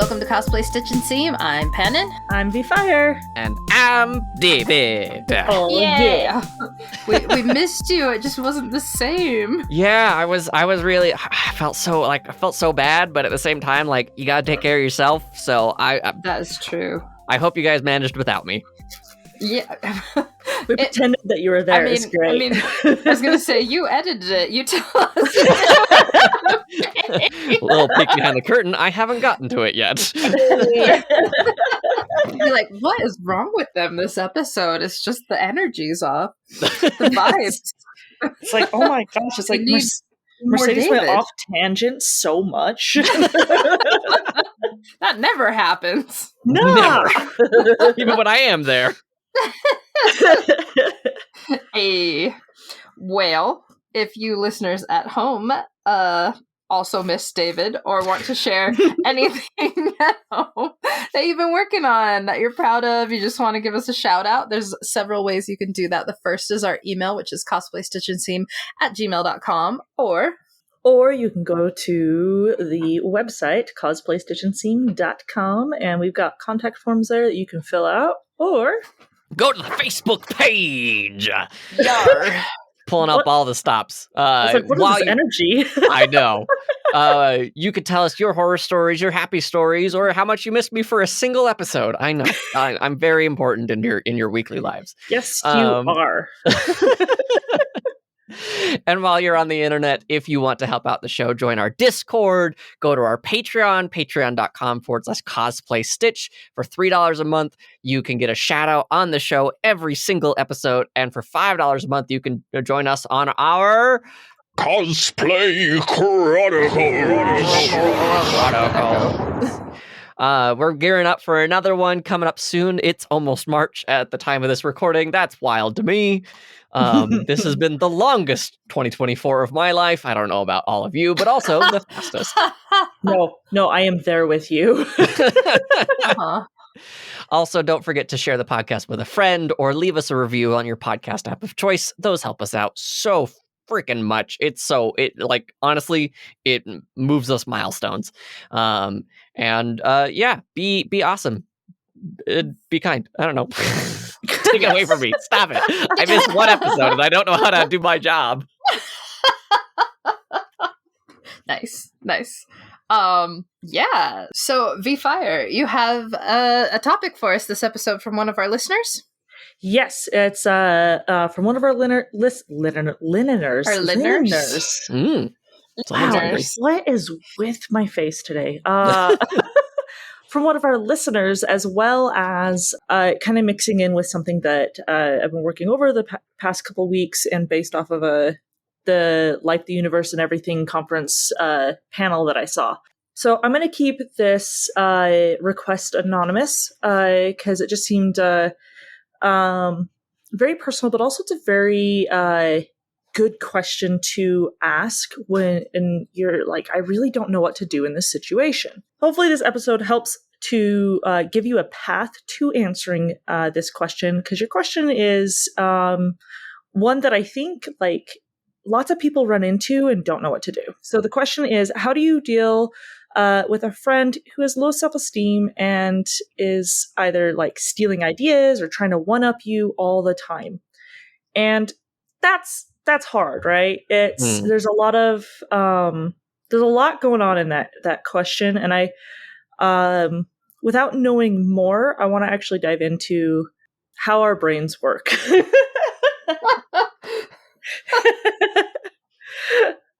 welcome to Cosplay Stitch and Seam. I'm Pennon. I'm VFire. And I'm David. Oh, yeah. we missed you. It just wasn't the same. Yeah, I was really, I felt so bad, but at the same time, like, you gotta take care of yourself, so That is true. I hope you guys managed without me. Yeah. We pretended that you were there. It's great. I was going to say, you edited it. You tell us. A little peek behind the curtain. I haven't gotten to it yet. You're like, what is wrong with them this episode? It's just the energy's off. The vibes. It's like, oh my gosh, it's like Mercedes went off tangent so much. That never happens. No. Never. Even when I am there. Hey, well, if you listeners at home also miss David or want to share anything at home that you've been working on that you're proud of, you just want to give us a shout out, there's several ways you can do that. The first is our email, which is cosplaystitchandseam@gmail.com, or you can go to the website cosplaystitchandseam.com, and we've got contact forms there that you can fill out, or go to the Facebook page. Yar. Pulling up all the stops. It's like, what is this energy? I know. You could tell us your horror stories, your happy stories, or how much you missed me for a single episode. I know. I'm very important in your weekly lives. Yes, you are. And while you're on the internet, if you want to help out the show, join our Discord, go to our Patreon, patreon.com/cosplay stitch. For $3 a month, you can get a shout out on the show every single episode. And for $5 a month, you can join us on our Cosplay Chronicles. We're gearing up for another one coming up soon. It's almost March at the time of this recording. That's wild to me. This has been the longest 2024 of my life. I don't know about all of you, but also the fastest. No, I am there with you. Uh-huh. Also, don't forget to share the podcast with a friend or leave us a review on your podcast app of choice. Those help us out so freaking much. Honestly, it moves us milestones. Yeah, be awesome. Be kind. I don't know. Take it away from me. Stop it. I missed one episode and I don't know how to do my job. Nice. Yeah. So, VFire, you have a topic for us this episode from one of our listeners? Yes, it's from one of our listeners. Our listeners. Wow, what is with my face today? From one of our listeners, as well as kind of mixing in with something that I've been working over the past couple weeks, and based off of the Life, the Universe, and Everything conference panel that I saw. So I'm going to keep this request anonymous because it just seemed very personal, but also it's a very good question to ask when you're like, I really don't know what to do in this situation. Hopefully this episode helps to give you a path to answering this question, because your question is one that I think like lots of people run into and don't know what to do. So the question is, how do you deal with a friend who has low self-esteem and is either like stealing ideas or trying to one-up you all the time? And that's hard, right? There's a lot going on in that question, and I without knowing more, I want to actually dive into how our brains work.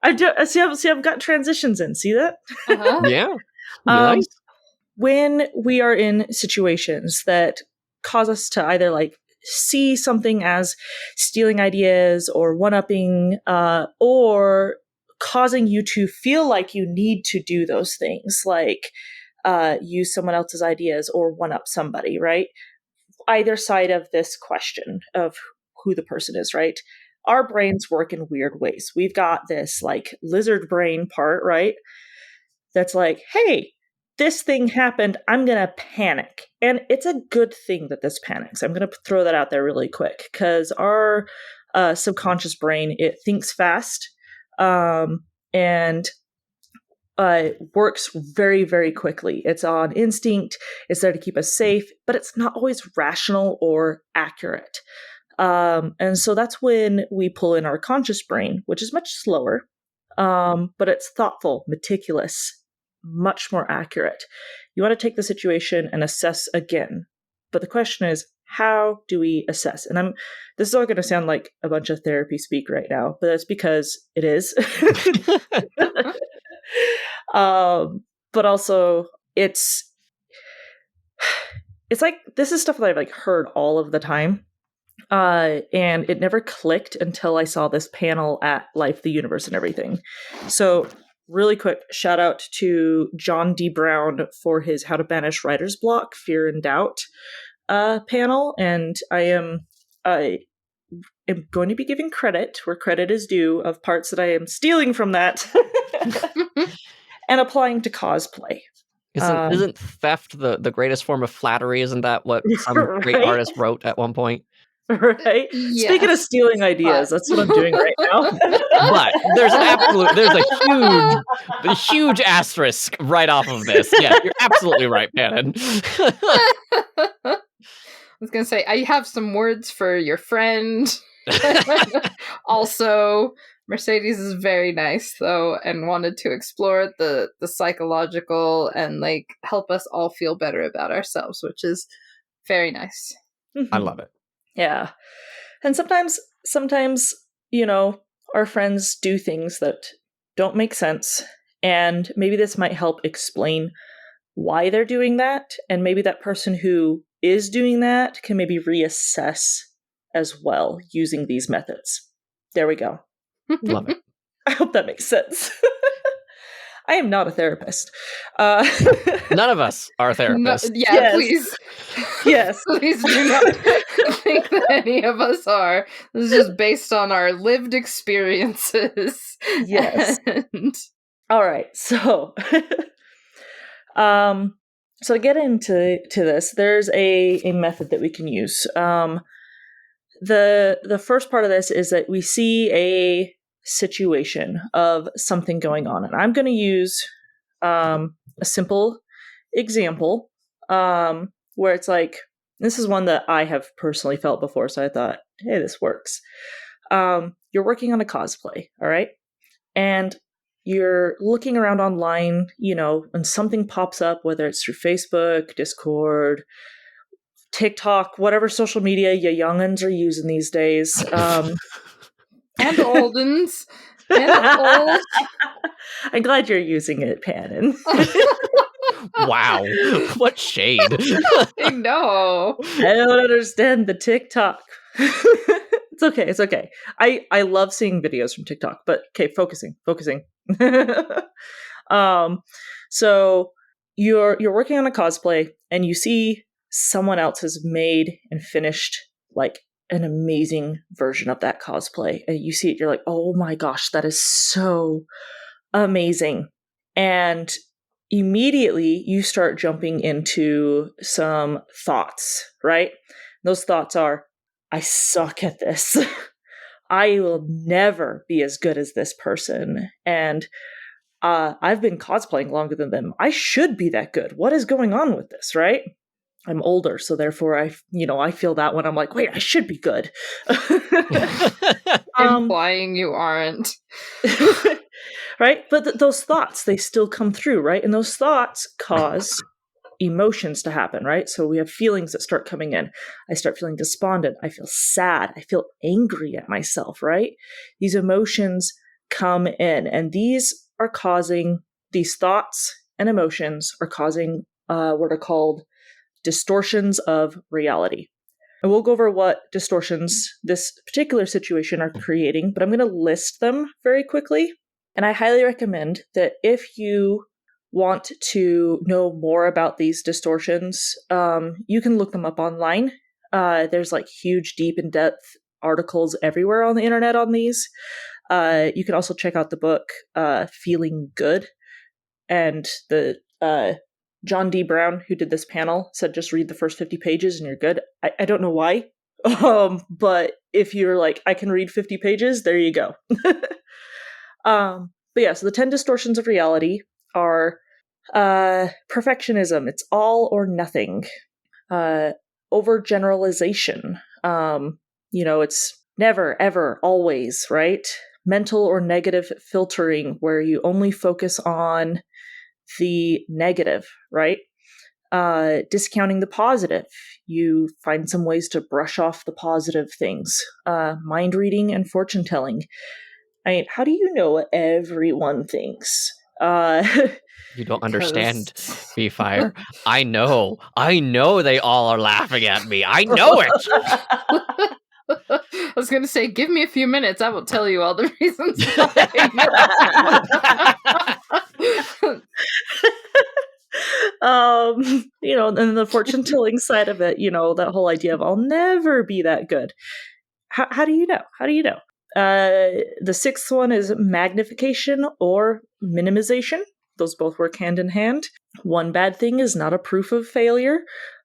I've got transitions in. See that? Uh-huh. Yeah. Nice. When we are in situations that cause us to either like see something as stealing ideas or one-upping, or causing you to feel like you need to do those things, like use someone else's ideas or one-up somebody, right? Either side of this question of who the person is, right? Our brains work in weird ways. We've got this like lizard brain part, right? That's like, hey, this thing happened, I'm going to panic. And it's a good thing that this panics. I'm going to throw that out there really quick, because our subconscious brain, it thinks fast. And works very, very quickly. It's on instinct. It's there to keep us safe, but it's not always rational or accurate. And so that's when we pull in our conscious brain, which is much slower, but it's thoughtful, meticulous, much more accurate. You want to take the situation and assess again. But the question is, how do we assess? And this is all going to sound like a bunch of therapy speak right now, but that's because it is. But also it's like, this is stuff that I've like heard all of the time. And it never clicked until I saw this panel at Life, the Universe, and Everything. So really quick shout out to John D. Brown for his How to Banish Writer's Block, Fear and Doubt panel. And I am going to be giving credit where credit is due of parts that I am stealing from that and applying to cosplay. Isn't theft the greatest form of flattery? Isn't that what some great Right? artist wrote at one point? Right? Yes. Speaking of stealing ideas, that's what I'm doing right now. But there's a huge asterisk right off of this. Yeah, you're absolutely right, Bannon. I was going to say, I have some words for your friend. Also, Mercedes is very nice, though, and wanted to explore the psychological and like help us all feel better about ourselves, which is very nice. I love it. Yeah. And sometimes, our friends do things that don't make sense. And maybe this might help explain why they're doing that. And maybe that person who is doing that can maybe reassess as well using these methods. There we go. Love it. I hope that makes sense. I am not a therapist. None of us are therapists. Yes. Please. Yes. Please do not think that any of us are. This is just based on our lived experiences. Yes. And All right. So, so to get into this, there's a method that we can use. The first part of this is that we see a situation of something going on, and I'm going to use a simple example where it's like, this is one that I have personally felt before, so I thought, hey, this works. You're working on a cosplay, all right, and you're looking around online, and something pops up, whether it's through Facebook, Discord, TikTok, whatever social media you young'uns are using these days. and Oldens. And old. I'm glad you're using it, Pannon. Wow. What shade. I know. I don't understand the TikTok. It's okay. I love seeing videos from TikTok, but okay, focusing. So you're working on a cosplay and you see someone else has made and finished like an amazing version of that cosplay, and you see it, you're like, oh my gosh, that is so amazing. And immediately you start jumping into some thoughts, right? Those thoughts are, I suck at this. I will never be as good as this person. And I've been cosplaying longer than them. I should be that good. What is going on with this, right? I'm older, so therefore I feel that when I'm like, wait, I should be good. Implying you aren't. Right? But those thoughts, they still come through, right? And those thoughts cause emotions to happen, right? So we have feelings that start coming in. I start feeling despondent. I feel sad. I feel angry at myself, right? These emotions come in, and these thoughts and emotions are causing what are called distortions of reality. And we'll go over what distortions this particular situation are creating, but I'm going to list them very quickly. And I highly recommend that if you want to know more about these distortions, you can look them up online. There's like huge, deep, in-depth articles everywhere on the internet on these. You can also check out the book Feeling Good. And the John D. Brown, who did this panel, said just read the first 50 pages and you're good. I don't know why, but if you're like, I can read 50 pages, there you go. But yeah, so the 10 distortions of reality are perfectionism. It's all or nothing. Overgeneralization. It's never, ever, always, right? Mental or negative filtering, where you only focus on the negative, right? Discounting the positive. You find some ways to brush off the positive things. Mind reading and fortune telling. I mean, how do you know what everyone thinks? You don't understand, B-Fire. I know they all are laughing at me. I know it. I was going to say, give me a few minutes. I will tell you all the reasons why. And the fortune telling side of it, that whole idea of I'll never be that good. How do you know? How do you know? The sixth one is magnification or minimization. Those both work hand in hand. One bad thing is not a proof of failure.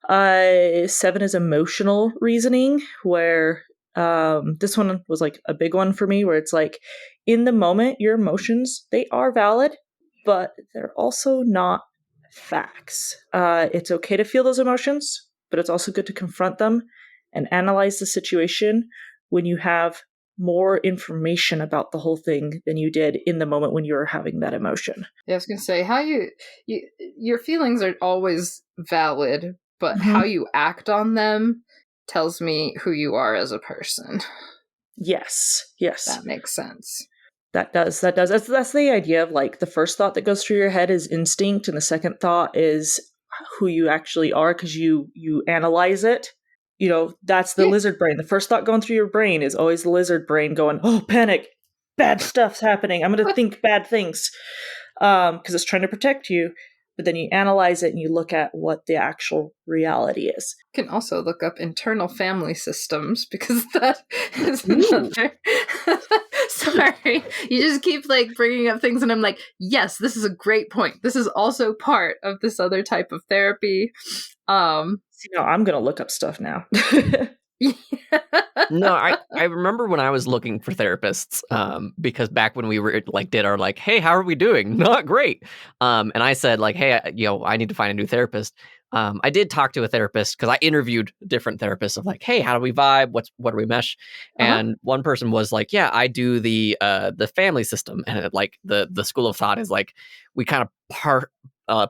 7 is emotional reasoning, where this one was like a big one for me, where it's like, in the moment, your emotions, they are valid, but they're also not facts. It's okay to feel those emotions, but it's also good to confront them and analyze the situation when you have more information about the whole thing than you did in the moment when you were having that emotion. Yeah, I was going to say, how your feelings are always valid, but how you act on them tells me who you are as a person. Yes. That makes sense. That does. That's the idea of like the first thought that goes through your head is instinct, and the second thought is who you actually are because you analyze it. That's the lizard brain. The first thought going through your brain is always the lizard brain going, oh, panic, bad stuff's happening. I'm going to think bad things because it's trying to protect you. But then you analyze it and you look at what the actual reality is. You can also look up internal family systems because that is another. Sorry, you just keep like bringing up things, and I'm like, yes, this is a great point. This is also part of this other type of therapy. I'm gonna look up stuff now. No, I remember when I was looking for therapists, because back when we were like did our like, hey, how are we doing? Not great. And I said like, hey, I need to find a new therapist. I did talk to a therapist because I interviewed different therapists of like, hey, how do we vibe? What do we mesh? And one person was like, yeah, I do the family system, and like the school of thought is like we kind of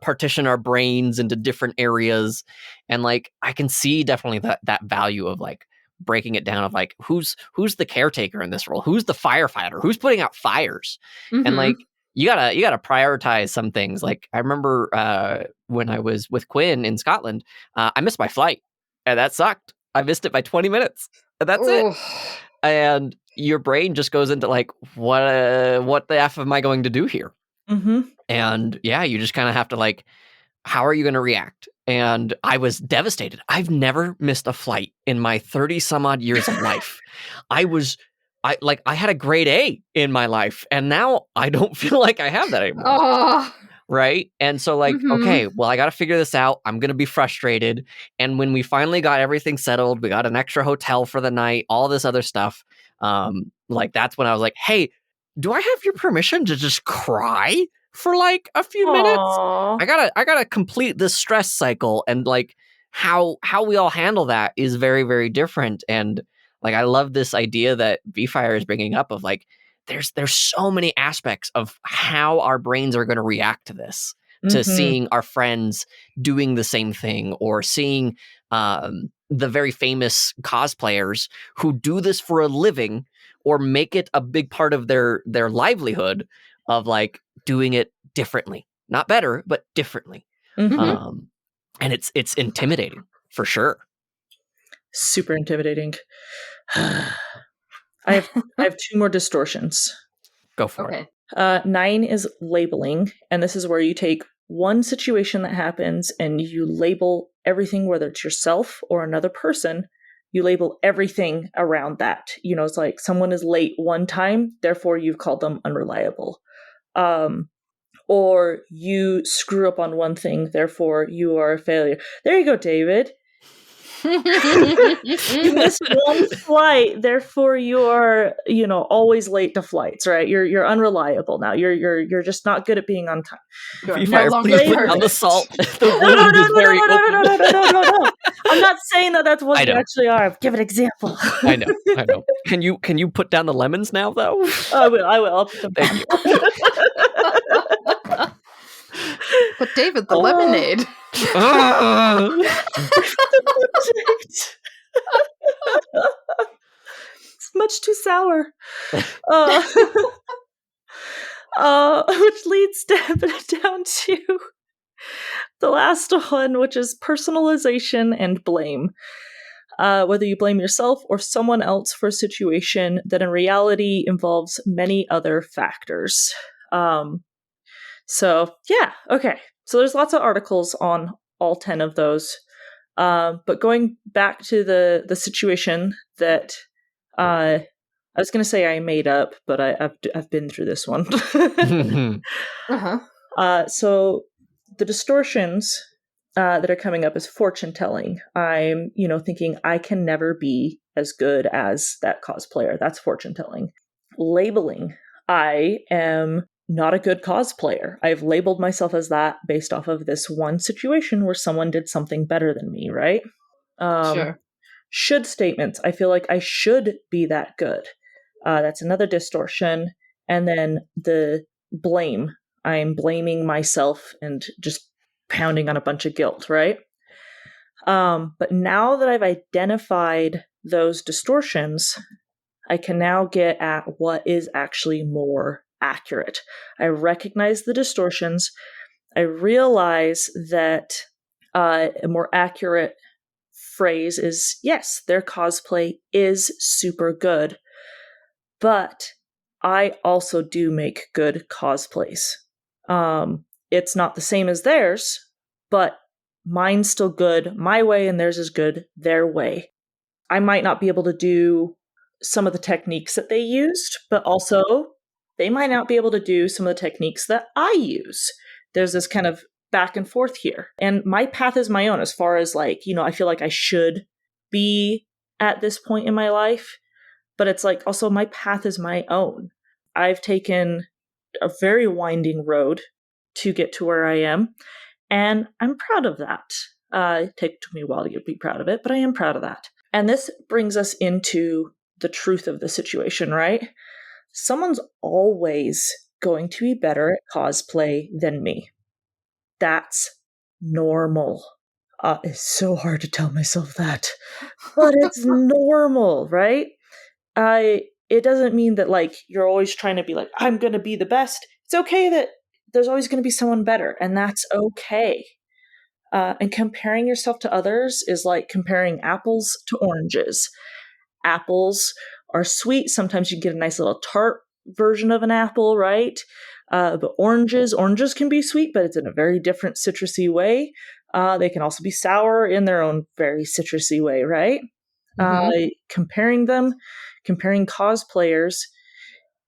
partition our brains into different areas, and like I can see definitely that value of like breaking it down of like who's the caretaker in this role, who's the firefighter, who's putting out fires, and like you gotta prioritize some things. Like I remember when I was with Quinn in Scotland, I missed my flight, and that sucked. I missed it by 20 minutes. And that's it. And your brain just goes into like, what the F am I going to do here? And yeah, you just kind of have to like, how are you going to react? And I was devastated. I've never missed a flight in my 30 some odd years of life. I had a grade A in my life, and now I don't feel like I have that anymore. Right? And so like, okay, well, I got to figure this out. I'm going to be frustrated. And when we finally got everything settled, we got an extra hotel for the night, all this other stuff. Like that's when I was like, hey, do I have your permission to just cry for like a few minutes? I gotta complete this stress cycle, and like how we all handle that is very, very different. And like, I love this idea that B-Fire is bringing up of like, there's so many aspects of how our brains are going to react to this, to seeing our friends doing the same thing, or seeing the very famous cosplayers who do this for a living or make it a big part of their livelihood of like doing it differently, not better, but differently. And it's intimidating for sure. Super intimidating. I have 2 more distortions. Go for it. 9 is labeling, and this is where you take one situation that happens and you label everything, whether it's yourself or another person. You label everything around that. It's like someone is late one time, therefore you've called them unreliable. Or you screw up on one thing, therefore you are a failure. There you go, David. You missed one flight, therefore you're, always late to flights, right? You're unreliable now. You're just not good at being on time. You're Be no fire, longer please put down the perfect. salt. The No, wound is very open. no. I'm not saying that that's what I you know. actually are. Give an example. I know. Can you put down the lemons now, though? I will. I'll put them Thank you. But David, the Oh. lemonade. It's much too sour. Which leads down to the last one, which is personalization and blame. Whether you blame yourself or someone else for a situation that in reality involves many other factors. So there's lots of articles on all 10 of those. But going back to the situation that I was going to say I made up, but I've been through this one. Uh-huh. So the distortions that are coming up is fortune telling. I'm, thinking I can never be as good as that cosplayer. That's fortune telling. Labeling. I am not a good cosplayer. I've labeled myself as that based off of this one situation where someone did something better than me, right? Sure. Should statements. I feel like I should be that good. That's another distortion. And then the blame. I'm blaming myself and just pounding on a bunch of guilt, right? But now that I've identified those distortions, I can now get at what is actually more accurate. I recognize the distortions. I realize that a more accurate phrase is, yes, their cosplay is super good, but I also do make good cosplays. It's not the same as theirs, but mine's still good my way and theirs is good their way. I might not be able to do some of the techniques that they used, but also they might not be able to do some of the techniques that I use. There's this kind of back and forth here. And my path is my own as far as I feel like I should be at this point in my life, but it's like also my path is my own. I've taken a very winding road to get to where I am, and I'm proud of that. It took me a while to be proud of it, but I am proud of that. And this brings us into the truth of the situation, right? Someone's always going to be better at cosplay than me. That's normal. It's so hard to tell myself that, but it's normal, right? It doesn't mean that you're always trying to be I'm going to be the best. It's okay that there's always going to be someone better, and that's okay. And comparing yourself to others is like comparing apples to oranges. Apples are sweet. Sometimes you get a nice little tart version of an apple, right? But oranges can be sweet, but it's in a very different citrusy way. They can also be sour in their own very citrusy way, right? Mhm. Comparing cosplayers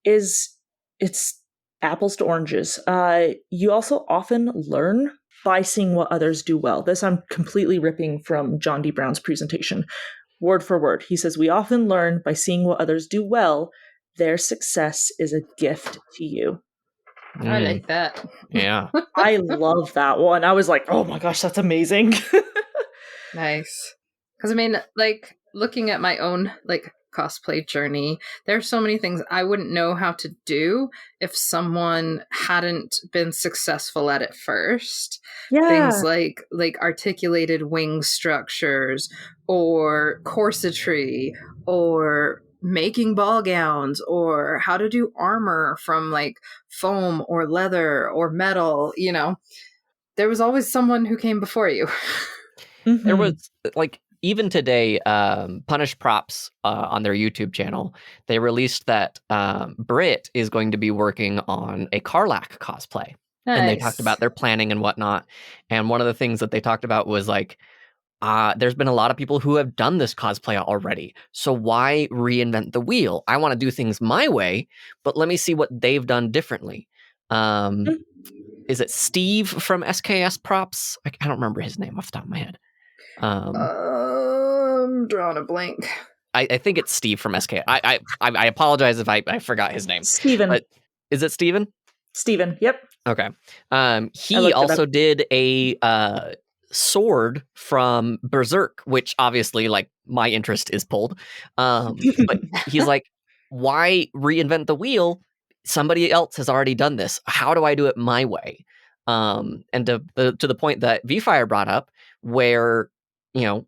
it's apples to oranges. You also often learn by seeing what others do well. This I'm completely ripping from John D. Brown's presentation, word for word. He says, we often learn by seeing what others do well. Their success is a gift to you. I like that. Yeah. I love that one. I was like, oh my gosh, that's amazing. Nice. Because looking at my own cosplay journey, there are so many things I wouldn't know how to do if someone hadn't been successful at it first. Yeah. Things like articulated wing structures or corsetry or making ball gowns or how to do armor from foam or leather or metal. There was always someone who came before you. Mm-hmm. There was even today, Punish Props on their YouTube channel, they released that Britt is going to be working on a Karlach cosplay. Nice. And they talked about their planning and whatnot. And one of the things that they talked about was there's been a lot of people who have done this cosplay already. So why reinvent the wheel? I want to do things my way, but let me see what they've done differently. Is it Steve from SKS Props? I don't remember his name off the top of my head. I'm drawing a blank. I think it's Steve from SK. I apologize if I forgot his name. Steven. Is it Steven? Steven, yep. Okay. I He looked it also up. did a sword from Berserk, which obviously, like, my interest is pulled. But he's like, why reinvent the wheel? Somebody else has already done this. How do I do it my way? And to the point that V-Fire brought up, where, you know,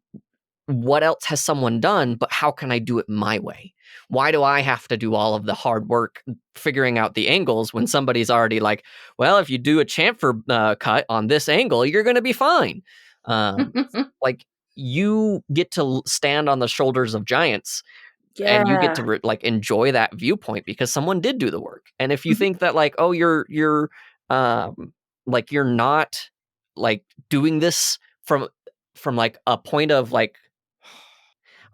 what else has someone done, but how can I do it my way? Why do I have to do all of the hard work figuring out the angles when somebody's already like, well, if you do a chamfer cut on this angle, you're going to be fine. Like, you get to stand on the shoulders of giants, and you get to like enjoy that viewpoint because someone did do the work. And if you think that, like, oh, you're like, you're not like doing this from like a point of like,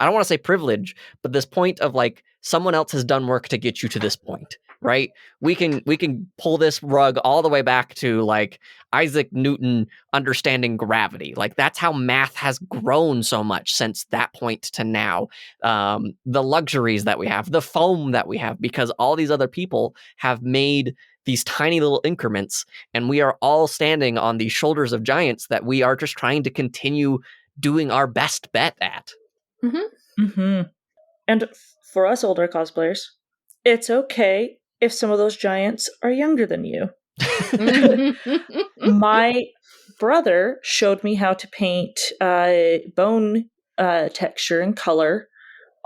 I don't want to say privilege, but this point of like, someone else has done work to get you to this point, right? We can pull this rug all the way back to like Isaac Newton understanding gravity. Like, that's how math has grown so much since that point to now. The luxuries that we have, the foam that we have, because all these other people have made these tiny little increments, and we are all standing on the shoulders of giants that we are just trying to continue doing our best bet at. And for us older cosplayers, it's okay if some of those giants are younger than you. My brother showed me how to paint bone texture and color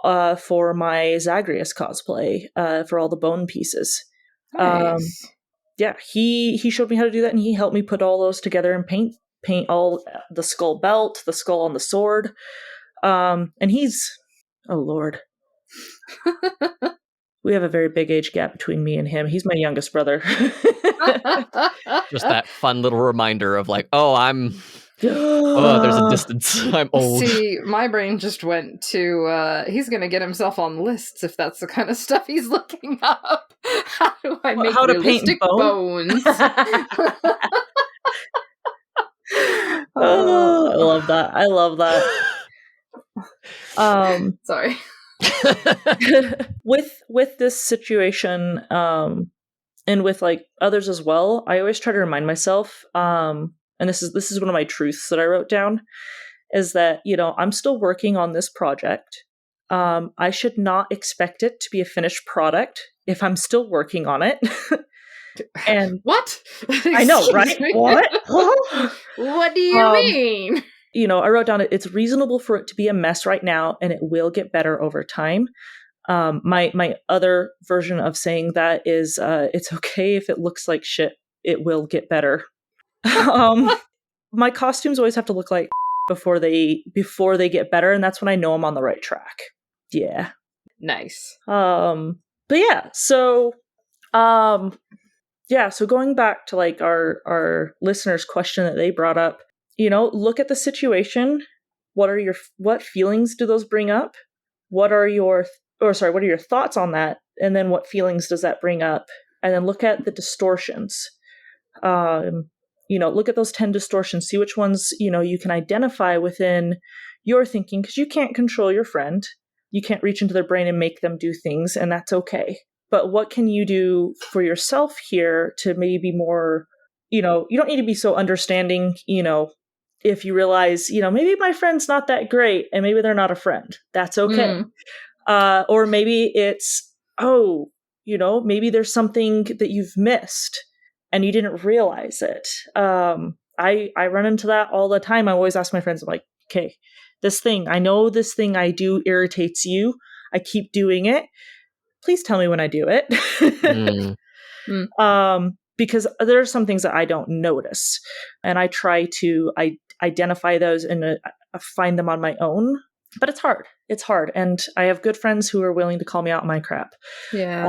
for my Zagreus cosplay, for all the bone pieces. Nice. Yeah, he showed me how to do that, and he helped me put all those together and paint all the skull belt, the skull on the sword. And he's, oh Lord. We have a very big age gap between me and him. He's my youngest brother. Just that fun little reminder of like, oh, there's a distance. I'm old. See, my brain just went to, he's going to get himself on lists if that's the kind of stuff he's looking up. How do I make how to paint realistic bones? Oh, I love that. Sorry. with this situation, and with like others as well, I always try to remind myself, and this is one of my truths that I wrote down, is that, you know, I'm still working on this project. I should not expect it to be a finished product if I'm still working on it. And what? I know, right? What? What do you mean? You know, I wrote down it's reasonable for it to be a mess right now, and it will get better over time. My other version of saying that is, it's okay if it looks like shit. It will get better. My costumes always have to look like before they get better, and that's when I know I'm on the right track. Yeah. Nice. But yeah, so so going back to like our listeners' question that they brought up, you know, look at the situation. What feelings do those bring up? What are your thoughts on that? And then what feelings does that bring up? And then look at the distortions. You know, look at those 10 distortions, see which ones, you know, you can identify within your thinking, because you can't control your friend. You can't reach into their brain and make them do things, and that's okay. But what can you do for yourself here to maybe be more, you know, you don't need to be so understanding, you know, if you realize, you know, maybe my friend's not that great and maybe they're not a friend. That's okay. Or maybe it's, oh, you know, maybe there's something that you've missed and you didn't realize it. I run into that all the time. I always ask my friends, I'm like, okay, I know this thing I do irritates you. I keep doing it. Please tell me when I do it. Because there are some things that I don't notice, and I try to identify those and find them on my own. But it's hard. It's hard. And I have good friends who are willing to call me out on my crap. Yeah.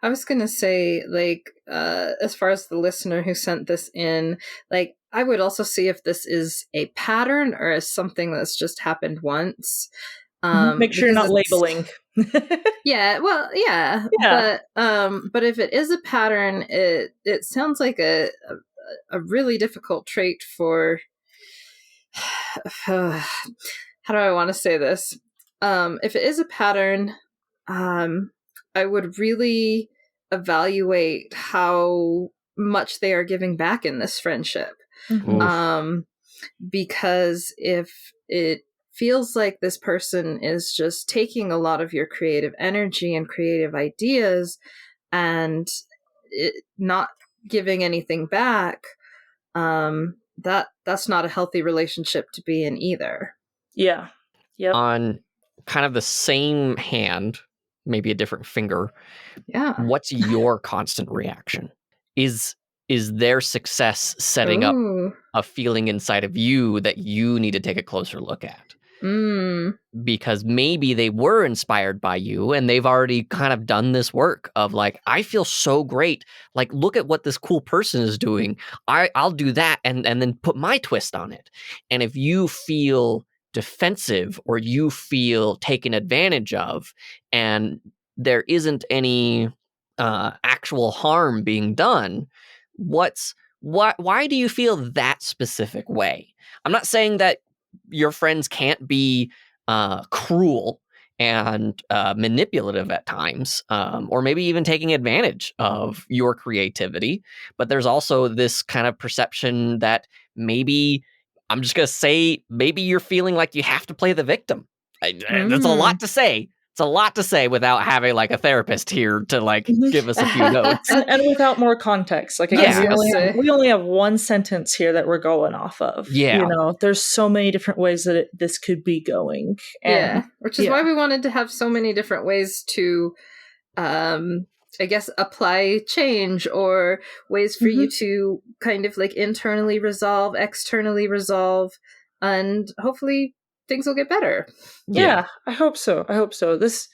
I was going to say, like, as far as the listener who sent this in, like, I would also see if this is a pattern or is something that's just happened once. Make sure you're not labeling. Yeah, well, yeah. But if it is a pattern, it sounds like a really difficult trait for how do I want to say this? If it is a pattern, I would really evaluate how much they are giving back in this friendship. Mhm. Because if it feels like this person is just taking a lot of your creative energy and creative ideas and not giving anything back, that's not a healthy relationship to be in either. Yeah. Yep. On kind of the same hand, maybe a different finger, Yeah. what's your constant reaction? Is their success setting up Ooh. a feeling inside of you that you need to take a closer look at? Because maybe they were inspired by you and they've already kind of done this work of like, I feel so great. Like, look at what this cool person is doing. I'll do that and then put my twist on it. And if you feel defensive or you feel taken advantage of and there isn't any actual harm being done, why do you feel that specific way? I'm not saying that your friends can't be cruel and manipulative at times, or maybe even taking advantage of your creativity. But there's also this kind of perception that maybe, I'm just going to say, maybe you're feeling like you have to play the victim. That's a lot to say. It's a lot to say without having like a therapist here to like give us a few notes. And without more context. Like, again, we only have one sentence here that we're going off of. Yeah. You know, there's so many different ways that this could be going. And, which is why we wanted to have so many different ways to, I guess, apply change, or ways for you to kind of like internally resolve, externally resolve, and hopefully things will get better. Yeah, I hope so. This,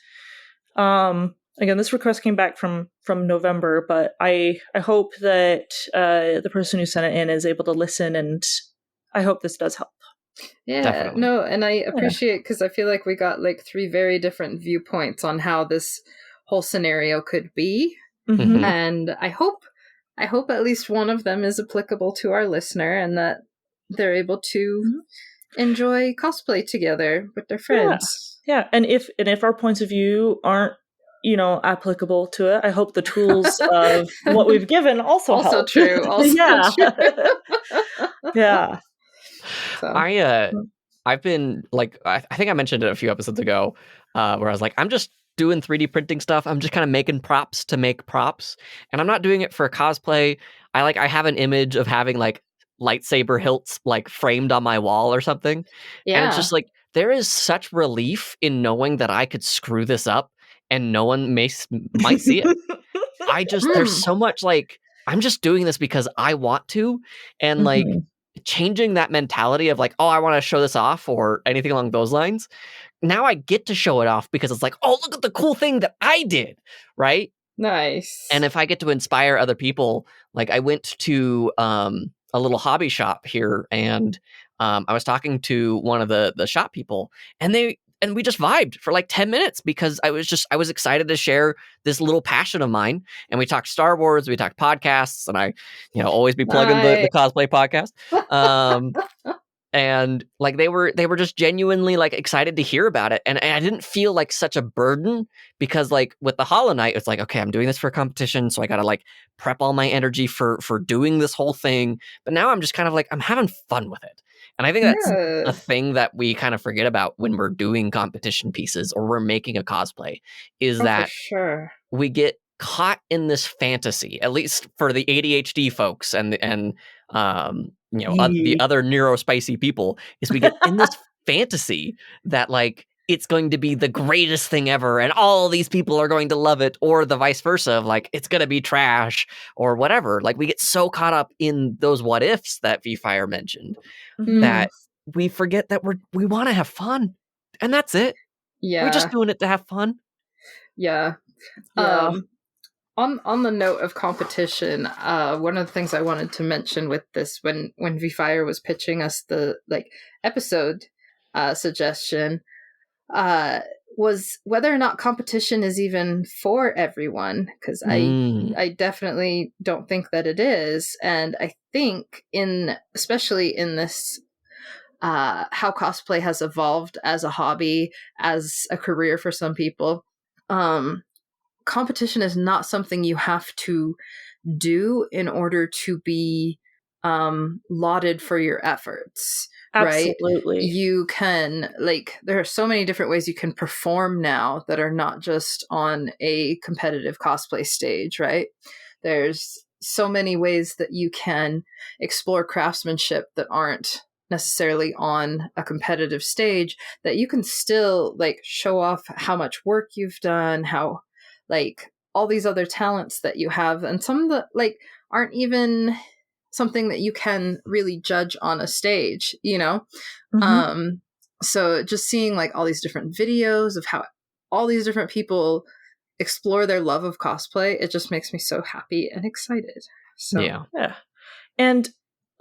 again, this request came back from November, but I hope that the person who sent it in is able to listen, and I hope this does help. Yeah, Definitely. No, and I appreciate, because I feel like we got like 3 very different viewpoints on how this whole scenario could be. Mhm. And I hope at least one of them is applicable to our listener, and that they're able to enjoy cosplay together with their friends. Yeah. And if our points of view aren't, you know, applicable to it, I hope the tools of what we've given also help. True. Also true. Yeah. So. I've been like, I think I mentioned it a few episodes ago, where I was like, I'm just doing 3D printing stuff. I'm just kind of making props to make props, and I'm not doing it for cosplay. I have an image of having like lightsaber hilts like framed on my wall or something. Yeah. And it's just like, there is such relief in knowing that I could screw this up and no one might see it. There's so much like, I'm just doing this because I want to, and like changing that mentality of like, oh, I want to show this off or anything along those lines. Now I get to show it off because it's like, oh, look at the cool thing that I did, right? Nice. And if I get to inspire other people, like I went to a little hobby shop here, and I was talking to one of the shop people, and we just vibed for like 10 minutes because I was excited to share this little passion of mine. And we talked Star Wars, we talked podcasts, and I, always be plugging the cosplay podcast. And like they were just genuinely like excited to hear about it, and I didn't feel like such a burden, because like with the Hollow Knight, it's like, okay, I'm doing this for a competition, so I gotta like prep all my energy for doing this whole thing. But now I'm just kind of like, I'm having fun with it, and I think that's a thing that we kind of forget about when we're doing competition pieces or we're making a cosplay, is that for sure we get caught in this fantasy, at least for the ADHD folks and the other neurospicy people, is we get in this fantasy that like it's going to be the greatest thing ever and all these people are going to love it, or the vice versa of like it's going to be trash or whatever. Like we get so caught up in those what ifs that V-Fire mentioned that we forget that we want to have fun, and that's it. Yeah, we're just doing it to have fun. Yeah. On the note of competition, one of the things I wanted to mention with this, when V-Fire was pitching us the like episode suggestion, was whether or not competition is even for everyone, because I definitely don't think that it is. And I think especially in this how cosplay has evolved as a hobby, as a career for some people. Competition is not something you have to do in order to be lauded for your efforts. Absolutely. Right? You can, like, there are so many different ways you can perform now that are not just on a competitive cosplay stage, right? There's so many ways that you can explore craftsmanship that aren't necessarily on a competitive stage, that you can still like show off how much work you've done, how like all these other talents that you have, and some that like aren't even something that you can really judge on a stage, you know? So just seeing like all these different videos of how all these different people explore their love of cosplay, it just makes me so happy and excited. So Yeah. And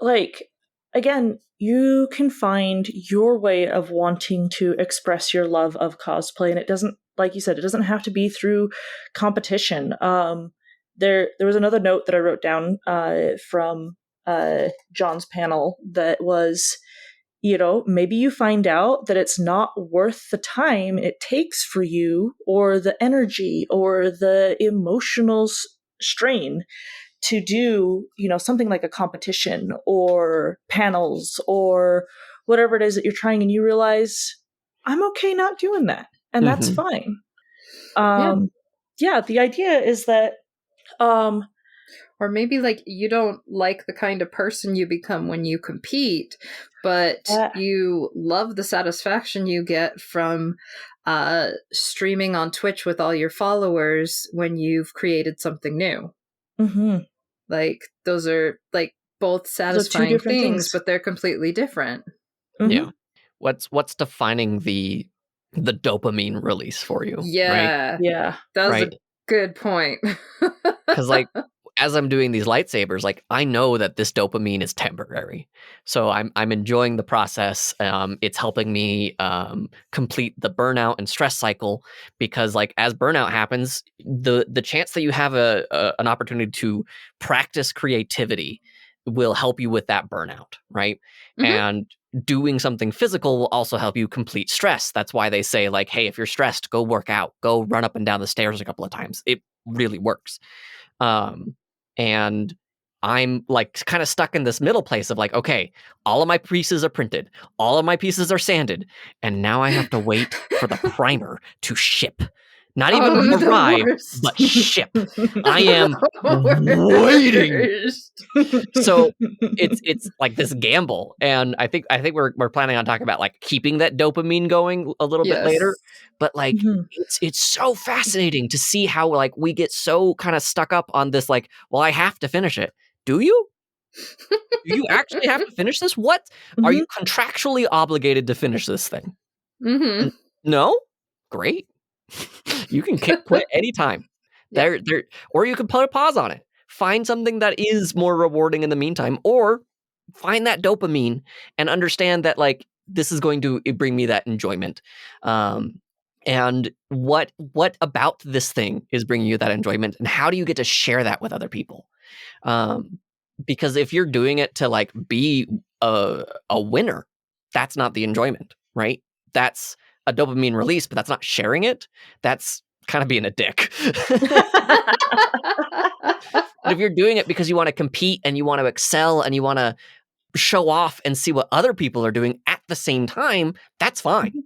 like, again, you can find your way of wanting to express your love of cosplay, and it doesn't, like you said, it doesn't have to be through competition. There was another note that I wrote down from John's panel that was, you know, maybe you find out that it's not worth the time it takes for you, or the energy, or the emotional strain to do, you know, something like a competition or panels or whatever it is that you're trying, and you realize I'm okay not doing that, and that's fine. Yeah, the idea is that or maybe like you don't like the kind of person you become when you compete, but you love the satisfaction you get from streaming on Twitch with all your followers when you've created something new. Like those are like both satisfying things, but they're completely different. Yeah. What's defining the dopamine release for you? Yeah. Right? Yeah. That's a good point. Because like as I'm doing these lightsabers, like I know that this dopamine is temporary. So I'm enjoying the process. It's helping me complete the burnout and stress cycle, because like as burnout happens, the chance that you have an opportunity to practice creativity will help you with that burnout, right? And doing something physical will also help you complete stress. That's why they say like, hey, if you're stressed, go work out, go run up and down the stairs a couple of times. It really works. And I'm like kind of stuck in this middle place of like, okay, all of my pieces are printed, all of my pieces are sanded, and now I have to wait for the primer to ship. Not even arrive, but ship. I am waiting. So it's like this gamble, and I think we're planning on talking about like keeping that dopamine going a little bit later. But like it's so fascinating to see how like we get so kind of stuck up on this like, well, I have to finish it. Do you? Do you actually have to finish this? What are you contractually obligated to finish this thing? No? Great. You can quit anytime. There, or you can put a pause on it. Find something that is more rewarding in the meantime, or find that dopamine and understand that like this is going to bring me that enjoyment. And what about this thing is bringing you that enjoyment, and how do you get to share that with other people? Because if you're doing it to like be a winner, that's not the enjoyment, right? That's a dopamine release, but that's not sharing it. That's kind of being a dick. But if you're doing it because you want to compete and you want to excel and you want to show off and see what other people are doing at the same time, that's fine,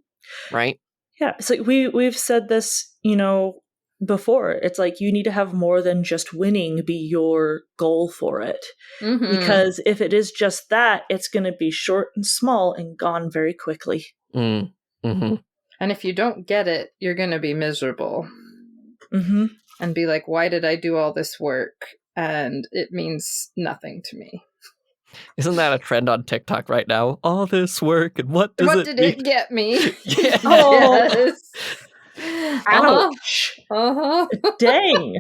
right? Yeah, so we've said this, you know, before. It's like you need to have more than just winning be your goal for it. Because if it is just that, it's going to be short and small and gone very quickly. And if you don't get it, you're going to be miserable. And be like, why did I do all this work? And it means nothing to me. Isn't that a trend on TikTok right now? All this work, and what did it get me? Yeah. Yes. Ouch. Dang.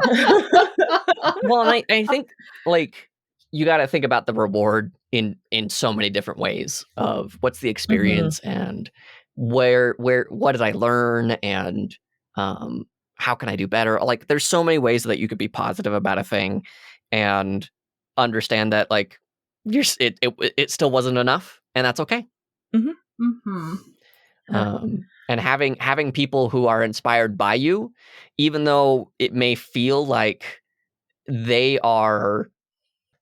Well, and I think like you got to think about the reward in so many different ways of what's the experience and where what did I learn, and how can I do better? Like there's so many ways that you could be positive about a thing and understand that like it still wasn't enough, and that's okay. Mm-hmm. And having people who are inspired by you, even though it may feel like they are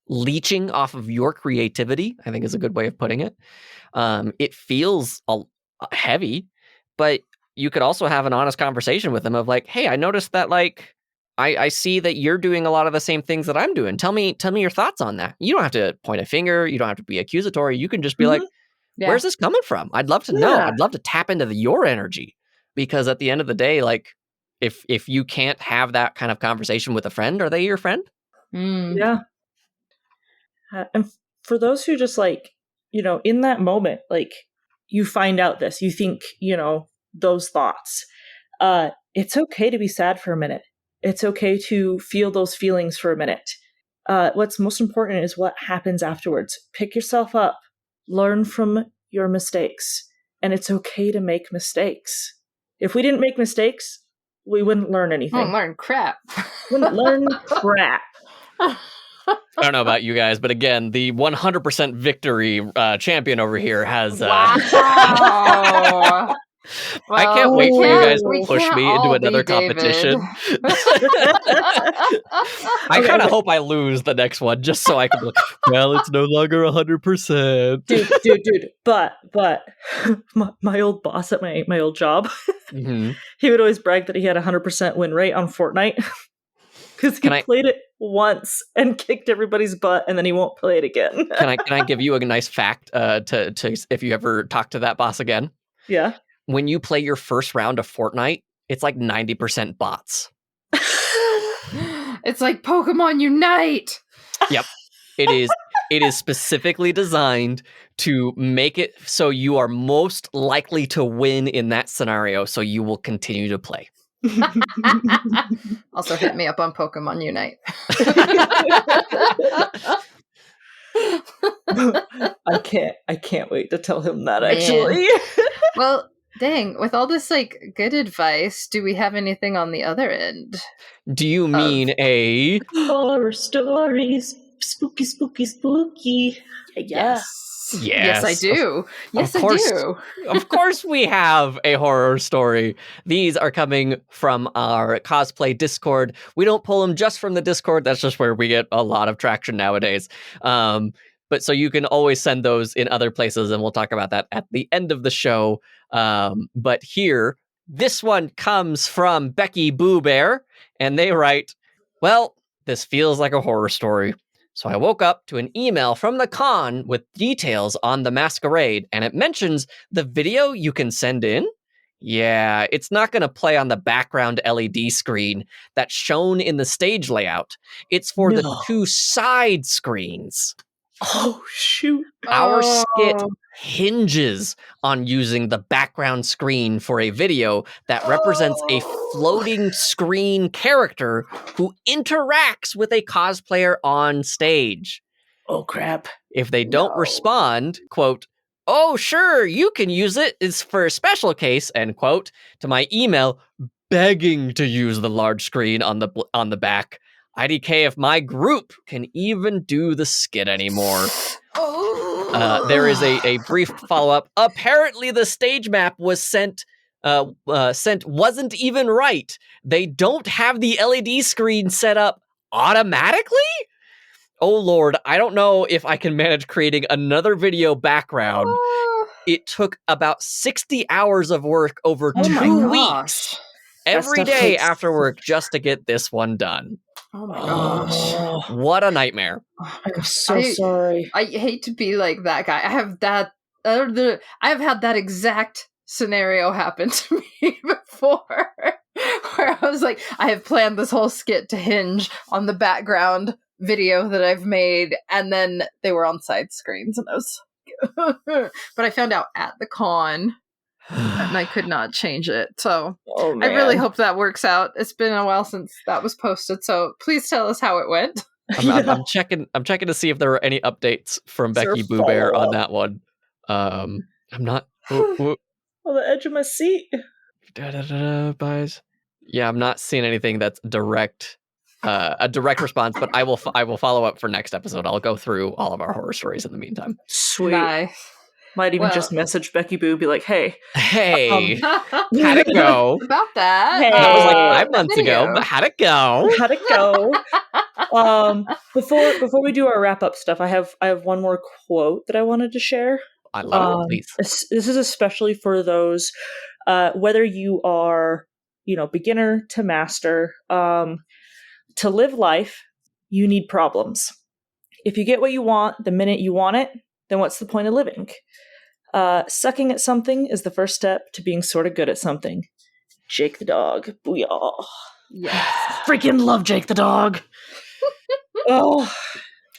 leeching off of your creativity, I think is a good way of putting it. It feels heavy, but you could also have an honest conversation with them of like, hey, I noticed that like I see that you're doing a lot of the same things that I'm doing. Tell me your thoughts on that. You don't have to point a finger. You don't have to be accusatory. You can just be like, where's this coming from? I'd love to know. I'd love to tap into your energy, because at the end of the day, like if you can't have that kind of conversation with a friend, are they your friend? Yeah. And for those who just like, in that moment, like you find out this, you think, those thoughts, it's okay to be sad for a minute. It's okay to feel those feelings for a minute. What's most important is what happens afterwards. Pick yourself up, learn from your mistakes, and it's okay to make mistakes. If we didn't make mistakes, we wouldn't learn anything. Wouldn't learn crap. Wouldn't learn crap. I don't know about you guys, but again, the 100% victory champion over here has... Wow. Well, I can't wait for you guys to push me into all another be David. competition. I kind of hope I lose the next one, just so I can be like, well, it's no longer 100%. Dude. But my old boss at my old job, he would always brag that he had 100% win rate on Fortnite. Because he played it once and kicked everybody's butt, and then he won't play it again. Can I give you a nice fact to if you ever talk to that boss again? Yeah. When you play your first round of Fortnite, it's like 90% bots. It's like Pokemon Unite. Yep. It is specifically designed to make it so you are most likely to win in that scenario, so you will continue to play. Also hit me up on Pokemon Unite. I can't wait to tell him that, actually. Well, dang, with all this like good advice, do we have anything on the other end? Do you mean a horror stories? Spooky. Yes, I do. Yes, I do. Of course we have a horror story. These are coming from our cosplay Discord. We don't pull them just from the Discord. That's just where we get a lot of traction nowadays. But so you can always send those in other places, and we'll talk about that at the end of the show. But here, this one comes from Becky Boo Bear, and they write, well, this feels like a horror story. So I woke up to an email from the con with details on the masquerade, and it mentions the video you can send in. Yeah, it's not going to play on the background LED screen that's shown in the stage layout. It's for the two side screens. Oh, shoot. Our skit hinges on using the background screen for a video that represents a floating screen character who interacts with a cosplayer on stage. Oh, crap. If they don't respond, quote, oh, sure, you can use it. It's for a special case, end quote, to my email begging to use the large screen on the back. IDK if my group can even do the skit anymore. There is a brief follow-up. Apparently the stage map was sent wasn't even right. They don't have the LED screen set up automatically? Oh Lord, I don't know if I can manage creating another video background. It took about 60 hours of work over 2 weeks. Every day after work just to get this one done. Oh my gosh. What a nightmare. I'm so sorry. I hate to be like that guy. I have had that exact scenario happen to me before. Where I was like, I have planned this whole skit to hinge on the background video that I've made, and then they were on side screens, and I was but I found out at the con. And I could not change it. So I really hope that works out. It's been a while since that was posted, so please tell us how it went. I'm checking to see if there are any updates from Becky Boo Bear on that one. I'm not on the edge of my seat. Buys. Yeah, I'm not seeing anything that's a direct response, but I will follow up for next episode. I'll go through all of our horror stories in the meantime. Sweet. Nice. Might even Well- just message Becky Boo, be like, hey. Hey, how'd About it go? that. Hey. That was like Hey. 5 months ago, Video. but how'd it go? How'd it go? Before we do our wrap up stuff, I have one more quote that I wanted to share. I love it, please. This is especially for those, whether you are, beginner to master, to live life, you need problems. If you get what you want the minute you want it, then what's the point of living? Sucking at something is the first step to being sort of good at something. Jake the dog. Booyah. Yes. Freaking love Jake the dog. Oh.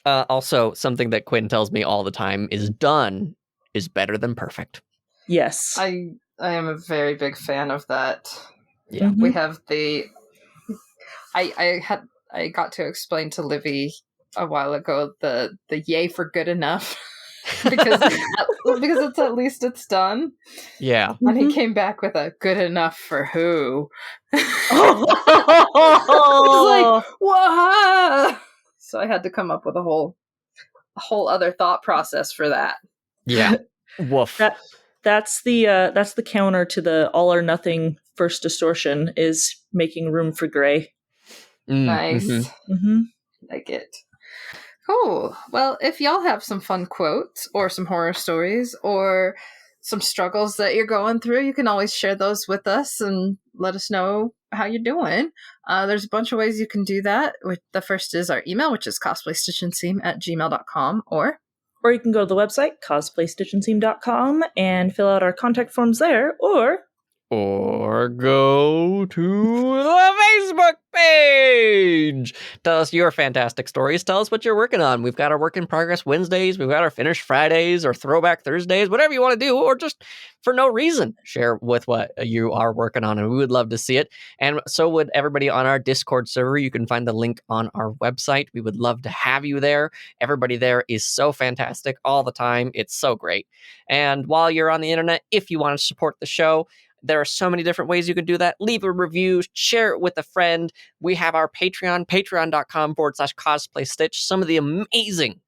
Also, something that Quinn tells me all the time is done is better than perfect. Yes. I am a very big fan of that. Yeah. Mhm. We have the I got to explain to Livy a while ago the yay for good enough because it's at least it's done. Yeah. And he Mhm. came back with a good enough for who? Oh. What? So I had to come up with a whole other thought process for that. Yeah. Woof. That's the counter to the all or nothing first distortion is making room for gray. Nice. Mhm. Mm-hmm. Like it. Cool. Well, if y'all have some fun quotes or some horror stories or some struggles that you're going through, you can always share those with us and let us know how you're doing. There's a bunch of ways you can do that. The first is our email, which is cosplaystitchandseam@gmail.com, or Or you can go to the website, cosplaystitchandseam.com, and fill out our contact forms there, or go to the Facebook page. Tell us your fantastic stories. Tell us what you're working on. We've got our work in progress Wednesdays. We've got our finish Fridays or throwback Thursdays, whatever you want to do, or just for no reason, share with what you are working on. And we would love to see it. And so would everybody on our Discord server. You can find the link on our website. We would love to have you there. Everybody there is so fantastic all the time. It's so great. And while you're on the internet, if you want to support the show, there are so many different ways you can do that. Leave a review, share it with a friend. We have our Patreon, patreon.com/cosplaystitch. Some of the amazing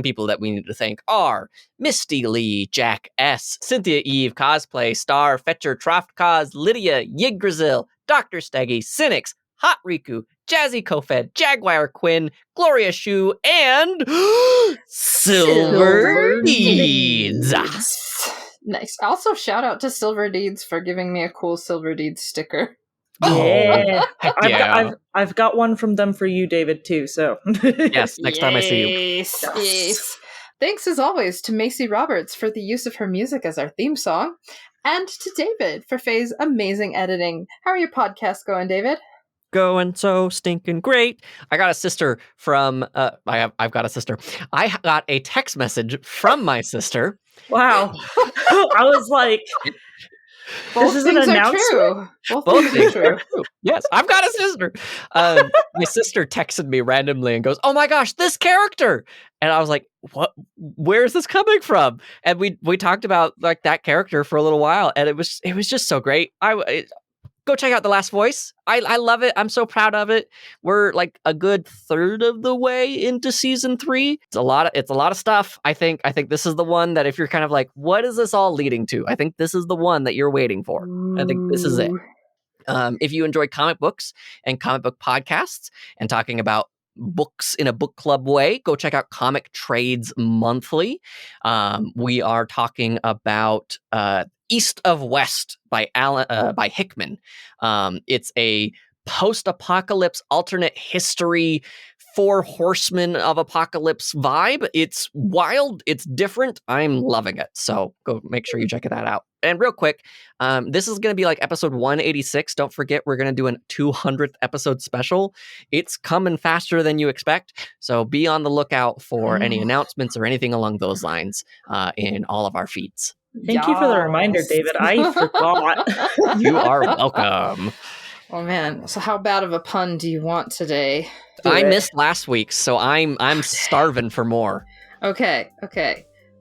people that we need to thank are Misty Lee, Jack S., Cynthia Eve, Cosplay, Star, Fetcher, Troft Cos, Lydia, Yggdrasil, Dr. Steggy, Cynics, Hot Riku, Jazzy Kofed, Jaguar Quinn, Gloria Shu, and Silver Deeds. Nice. Also, shout out to Silver Deeds for giving me a cool Silver Deeds sticker. yeah. Heck I've, yeah. I've got one from them for you, David, too. So Yes, next time I see you. Yes, yes. Thanks as always to Macy Roberts for the use of her music as our theme song, and to David for Faye's amazing editing. How are your podcasts going, David? Going so stinking great. I got a sister from I've got a sister. I got a text message from my sister. Wow. I was like, Both is an things are announcement? true. Both Both things are things true. are true. Yes, I've got a sister. My sister texted me randomly and goes, "Oh my gosh, this character!" And I was like, "What? Where's this coming from?" And we talked about like that character for a little while, and it was just so great. Go check out The Last Voice. I love it. I'm so proud of it. We're like a good third of the way into season 3. It's a lot of stuff. I think this is the one that if you're kind of like, what is this all leading to? I think this is the one that you're waiting for. I think this is it. If you enjoy comic books and comic book podcasts and talking about books in a book club way, go check out Comic Trades Monthly. We are talking about East of West by Hickman. It's a post-apocalypse alternate history, 4 horsemen of apocalypse vibe. It's wild. It's different. I'm loving it. So go make sure you check that out. And real quick, this is going to be like episode 186. Don't forget, we're going to do a 200th episode special. It's coming faster than you expect. So be on the lookout for any announcements or anything along those lines in all of our feeds. Thank you for the reminder, Yes. David. I forgot. You are welcome. Oh man, so how bad of a pun do you want today? I it. missed last week, so I'm starving for more. Okay.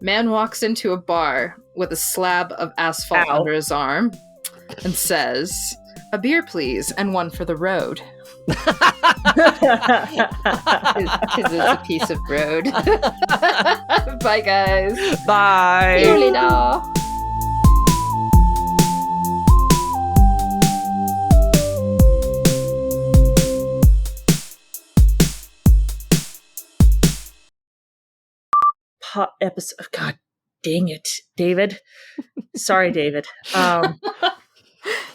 Man walks into a bar with a slab of asphalt Ow. under his arm and says, A beer, please, and one for the road. Because it's a piece of road. Bye, guys. Bye. See you later. Episode. God dang it, David. Sorry, David.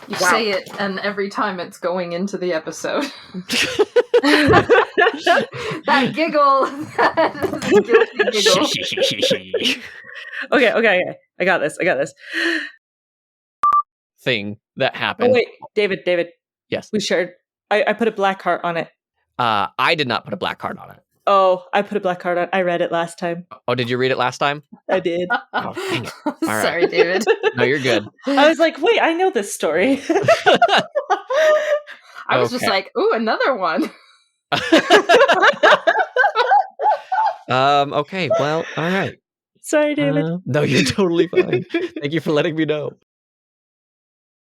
You say it, and every time it's going into the episode. That giggle. That guilty giggle. Okay. I got this. Thing that happened. Oh, wait. David. Yes. We shared. I put a black heart on it. I did not put a black card on it. Oh, I put a black heart on. I read it last time. Oh, did you read it last time? I did. Oh, dang it. All right. Sorry, David. No, you're good. I was like, wait, I know this story. I was just Okay. like, ooh, another one. Okay, well, all right. Sorry, David. No, you're totally fine. Thank you for letting me know.